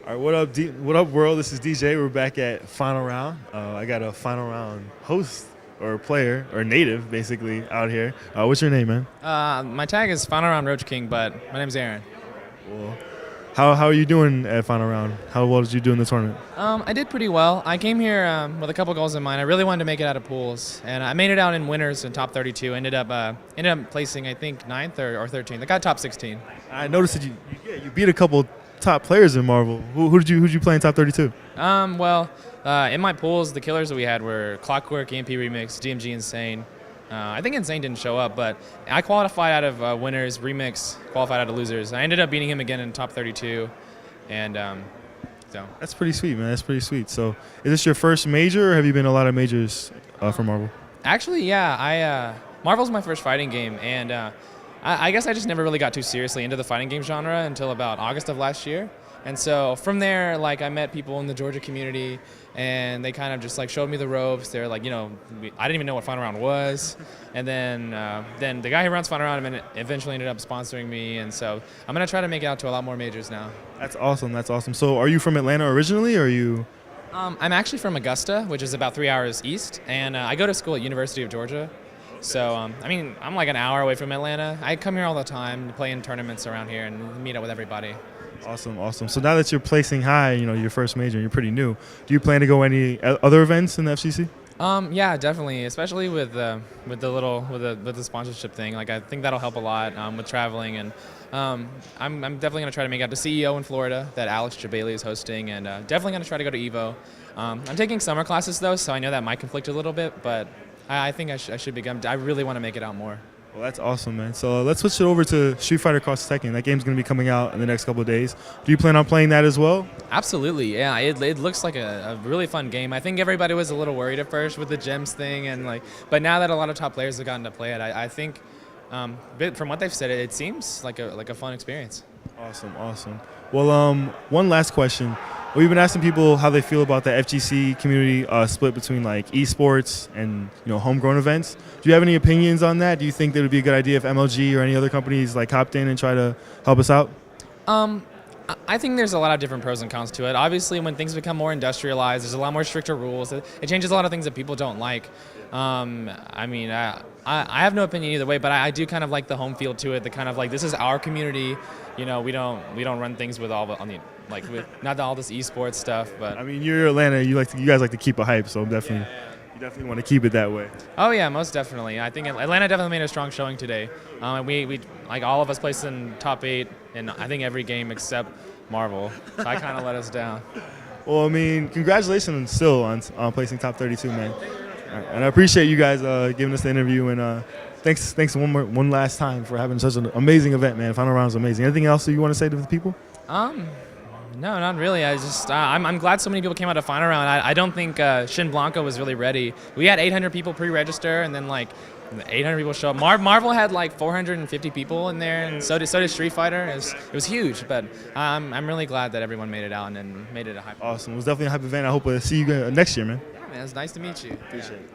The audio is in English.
All right, what up, what up, world? This is DJ. We're back at final round. I got a final round host or player or native, basically, out here. What's your name, man? My tag is Final Round Roach King, but my name's Aaron. Well, how are you doing at final round? How well did you do in the tournament? I did pretty well. I came here with a couple goals in mind. I really wanted to make it out of pools, and I made it out in winners in top 32. Ended up placing, I think, 9th or 13th. I got top 16. I noticed that you beat a couple top players in Marvel. Who'd you play in top 32? In my pools, the killers that we had were Clockwork, EMP Remix, DMG Insane. I think Insane didn't show up, but I qualified out of winners, Remix qualified out of losers. I ended up beating him again in top 32, and so. That's pretty sweet, man. That's pretty sweet. So, is this your first major, or have you been in a lot of majors for Marvel? Actually, yeah. Marvel's my first fighting game, and I guess I just never really got too seriously into the fighting game genre until about August of last year. And so from there, like, I met people in the Georgia community, and they kind of just like showed me the ropes. They're like, I didn't even know what Final Round was. And then the guy who runs Final Round eventually ended up sponsoring me. And so I'm going to try to make it out to a lot more majors now. That's awesome. That's awesome. So are you from Atlanta originally, or are you? I'm actually from Augusta, which is about 3 hours east. And I go to school at University of Georgia. So, I'm like an hour away from Atlanta. I come here all the time to play in tournaments around here and meet up with everybody. Awesome, awesome. So now that you're placing high, your first major, you're pretty new. Do you plan to go any other events in the FCC? Yeah, definitely, especially with the sponsorship thing. Like, I think that'll help a lot with traveling, and I'm definitely gonna try to make out to CEO in Florida that Alex Jabali is hosting, and definitely gonna try to go to Evo. I'm taking summer classes though, so I know that might conflict a little bit, but I think I should become. I really want to make it out more. Well, that's awesome, man. So let's switch it over to Street Fighter Cross Tekken. That game's going to be coming out in the next couple of days. Do you plan on playing that as well? Absolutely, yeah. It looks like a really fun game. I think everybody was a little worried at first with the gems thing, but now that a lot of top players have gotten to play it, I think from what they've said, it seems like a fun experience. Awesome, awesome. Well, one last question. We've been asking people how they feel about the FGC community split between like esports and homegrown events. Do you have any opinions on that? Do you think that it would be a good idea if MLG or any other companies like hopped in and try to help us out? I think there's a lot of different pros and cons to it. Obviously, when things become more industrialized, there's a lot more stricter rules. It changes a lot of things that people don't like. I have no opinion either way, but I do kind of like the home field to it. The kind of like, this is our community. We don't run things with with not all this esports stuff. But I mean, you're Atlanta. You guys like to keep a hype, so definitely. Yeah. You definitely want to keep it that way. Oh yeah, most definitely. I think Atlanta definitely made a strong showing today. We like all of us placed in top 8 in I think every game except Marvel. So I kind of let us down. Well, I mean, congratulations still on placing top 32, man. Right. And I appreciate you guys giving us the interview, and thanks one last time for having such an amazing event, man. Final round is amazing. Anything else that you want to say to the people? No, not really. I'm glad so many people came out to Final Round. I don't think Shin Blanco was really ready. We had 800 people pre-register, and then 800 people show up. Marvel had 450 people in there, and so did Street Fighter. It was huge, but I'm really glad that everyone made it out and made it a hype. Awesome. It was definitely a hype event. I hope to see you next year, man. Yeah, man. It's nice to meet you. Appreciate it.